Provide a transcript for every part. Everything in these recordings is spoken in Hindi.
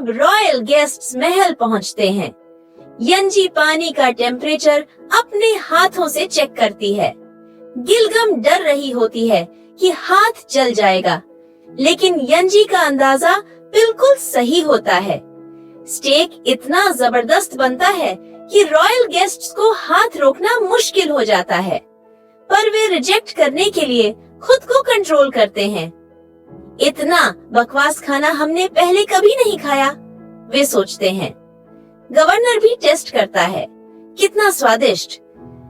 अब रॉयल गेस्ट्स महल पहुंचते हैं। यंजी पानी का टेम्परेचर अपने हाथों से चेक करती है। गिलगम डर रही होती है कि हाथ जल जाएगा, लेकिन यंजी का अंदाजा बिल्कुल सही होता है। स्टेक इतना जबरदस्त बनता है कि रॉयल गेस्ट्स को हाथ रोकना मुश्किल हो जाता है, पर वे रिजेक्ट करने के लिए खुद को कंट्रोल करते हैं। इतना बकवास खाना हमने पहले कभी नहीं खाया, वे सोचते हैं। गवर्नर भी टेस्ट करता है, कितना स्वादिष्ट।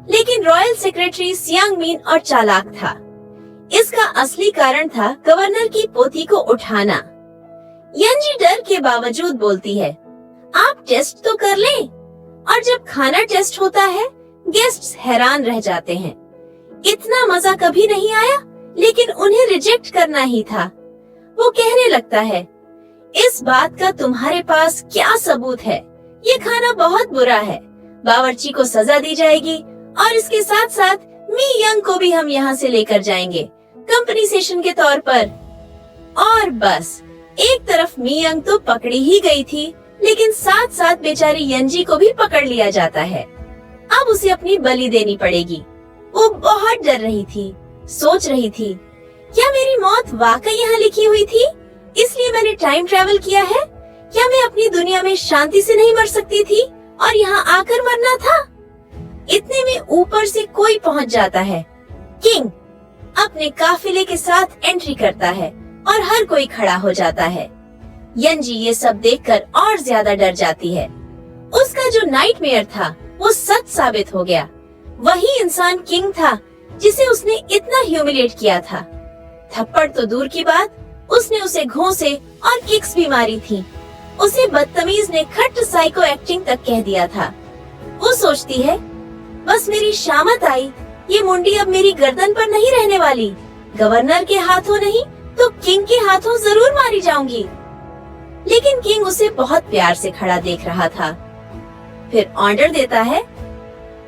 लेकिन रॉयल सेक्रेटरी सियांग मीन और चालाक था। इसका असली कारण था गवर्नर की पोती को उठाना। यंजी डर के बावजूद बोलती है, आप टेस्ट तो कर लें। और जब खाना टेस्ट होता है, गेस्ट्स हैरान रह जाते हैं। इतना मजा कभी नहीं आया, लेकिन उन्हें रिजेक्ट करना ही था। वो कहने लगता है, इस बात का तुम्हारे पास क्या सबूत है? ये खाना बहुत बुरा है। बावर्ची को सजा दी जाएगी और इसके साथ साथ मी यंग को भी हम यहाँ से लेकर जाएंगे कंपनसेशन के तौर पर। और बस एक तरफ मी यंग तो पकड़ी ही गई थी, लेकिन साथ साथ बेचारी यंजी को भी पकड़ लिया जाता है। अब उसे अपनी बलि देनी पड़ेगी। वो बहुत डर रही थी, सोच रही थी, क्या मेरी मौत वाकई यहाँ लिखी हुई थी, इसलिए मैंने टाइम ट्रैवल किया है? क्या मैं अपनी दुनिया में शांति से नहीं मर सकती थी और यहाँ आकर मरना था? इतने में ऊपर से कोई पहुँच जाता है। किंग अपने काफिले के साथ एंट्री करता है और हर कोई खड़ा हो जाता है। यंजी ये सब देखकर और ज्यादा डर जाती है। उसका जो नाइटमेयर था वो सच साबित हो गया। वही इंसान किंग था जिसे उसने इतना ह्यूमिलेट किया था। थप्पड़ तो दूर की बात, उसने उसे घोंसे और किक्स भी मारी थी। उसे बदतमीज ने खट्ट साइको एक्टिंग तक कह दिया था। वो सोचती है, बस मेरी शामत आई, ये मुंडी अब मेरी गर्दन पर नहीं रहने वाली। गवर्नर के हाथों नहीं तो किंग के हाथों जरूर मारी जाऊंगी। लेकिन किंग उसे बहुत प्यार से खड़ा देख रहा था। फिर ऑर्डर देता है,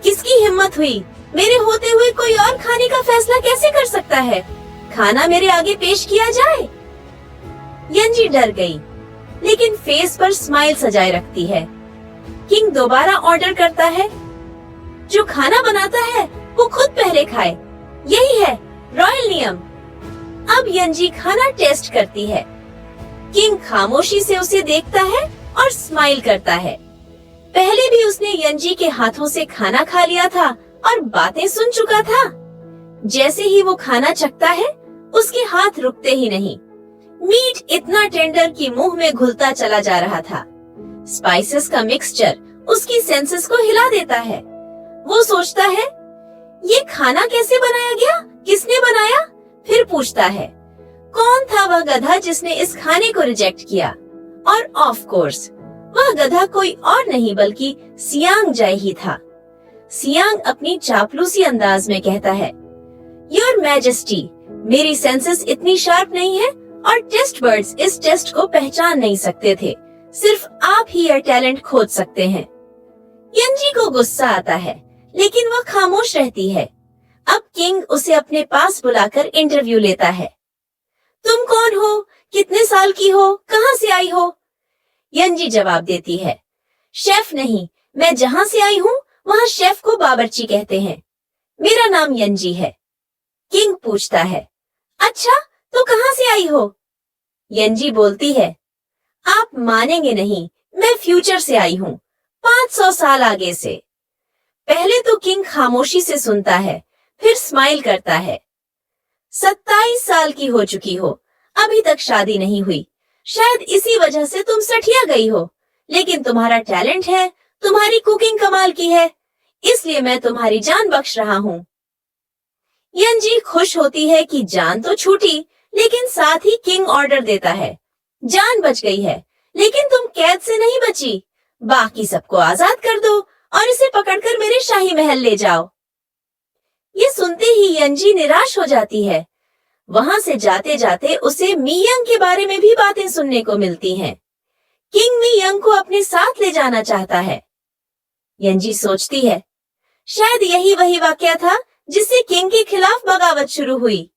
किसकी हिम्मत हुई? मेरे होते हुए कोई और खाने का फैसला कैसे कर सकता है? खाना मेरे आगे पेश किया जाए। यंजी डर गई, लेकिन फेस पर स्माइल सजाए रखती है। किंग दोबारा ऑर्डर करता है, जो खाना बनाता है वो खुद पहले खाए। यही है रॉयल नियम। अब यंजी खाना टेस्ट करती है। किंग खामोशी से उसे देखता है और स्माइल करता है। पहले भी उसने यंजी के हाथों से खाना खा लिया था और बातें सुन चुका था। जैसे ही वो खाना चखता है, उसके हाथ रुकते ही नहीं। मीट इतना टेंडर कि मुंह में घुलता चला जा रहा था। स्पाइसेस का मिक्सचर उसकी सेंसेस को हिला देता है। वो सोचता है, ये खाना कैसे बनाया गया? किसने बनाया? फिर पूछता है, कौन था वह गधा जिसने इस खाने को रिजेक्ट किया? और ऑफ कोर्स वह गधा कोई और नहीं बल्कि सियांग जाय ही था। सियांग अपनी चापलूसी अंदाज में कहता है, योर मैजेस्टी, मेरी सेंसेस इतनी शार्प नहीं है और टेस्ट बर्ड्स इस टेस्ट को पहचान नहीं सकते थे। सिर्फ आप ही यह टैलेंट खोज सकते हैं। यंजी को गुस्सा आता है, लेकिन वह खामोश रहती है। अब किंग उसे अपने पास बुलाकर इंटरव्यू लेता है। तुम कौन हो? कितने साल की हो? कहाँ से आई हो? यंजी जवाब देती है, शेफ नहीं, मैं जहाँ से आई हूँ वहाँ शेफ को बावर्ची कहते हैं। मेरा नाम यंजी है। किंग पूछता है, अच्छा तो कहाँ से आई हो? यंजी बोलती है, आप मानेंगे नहीं, मैं फ्यूचर से आई हूँ, 500 साल आगे से। पहले तो किंग खामोशी से सुनता है, फिर स्माइल करता है। 27 साल की हो चुकी हो, अभी तक शादी नहीं हुई। शायद इसी वजह से तुम सठिया गई हो, लेकिन तुम्हारा टैलेंट है, तुम्हारी कुकिंग कमाल की है, इसलिए मैं तुम्हारी जान बख्श रहा हूँ। यंजी खुश होती है कि जान तो छूटी, लेकिन साथ ही किंग ऑर्डर देता है, जान बच गई है, लेकिन तुम कैद से नहीं बची। बाकी सबको आजाद कर दो और इसे पकड़कर मेरे शाही महल ले जाओ। ये सुनते ही यंजी निराश हो जाती है। वहां से जाते जाते उसे मियंग के बारे में भी बातें सुनने को मिलती हैं। किंग मियंग को अपने साथ ले जाना चाहता है। यंजी सोचती है, शायद यही वही वाकया था जिससे किंग के खिलाफ बगावत शुरू हुई।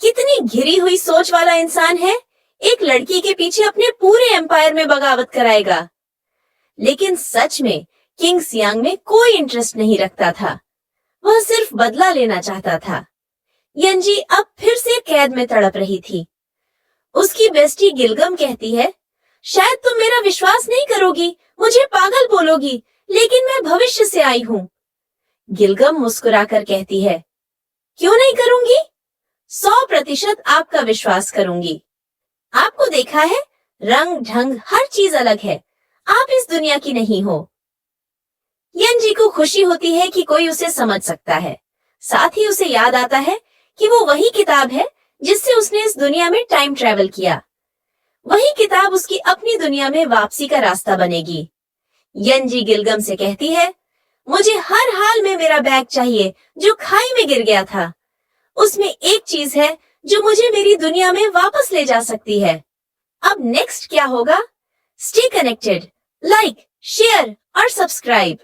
कितनी घिरी हुई सोच वाला इंसान है, एक लड़की के पीछे अपने पूरे एम्पायर में बगावत कराएगा। लेकिन सच में किंग सियांग में कोई इंटरेस्ट नहीं रखता था। वह सिर्फ बदला लेना चाहता था। यंजी अब फिर से कैद में तड़प रही थी। उसकी बेस्टी गिलगम कहती है, शायद तुम मेरा विश्वास नहीं करोगी, मुझे पागल बोलोगी, लेकिन मैं भविष्य से आई हूँ। गिलगम मुस्कुराकर कहती है, क्यों नहीं करूंगी? 100% आपका विश्वास करूंगी। आपको देखा है, रंग ढंग हर चीज अलग है। आप इस दुनिया की नहीं हो। यंजी को खुशी होती है कि कोई उसे समझ सकता है। साथ ही उसे याद आता है कि वो वही किताब है जिससे उसने इस दुनिया में टाइम ट्रेवल किया। वही किताब उसकी अपनी दुनिया में वापसी का रास्ता बनेगी। यंजी गिलगम से कहती है, मुझे हर हाल में मेरा बैग चाहिए जो खाई में गिर गया था। उसमें एक चीज है जो मुझे मेरी दुनिया में वापस ले जा सकती है। अब नेक्स्ट क्या होगा? स्टे कनेक्टेड, लाइक, शेयर और सब्सक्राइब।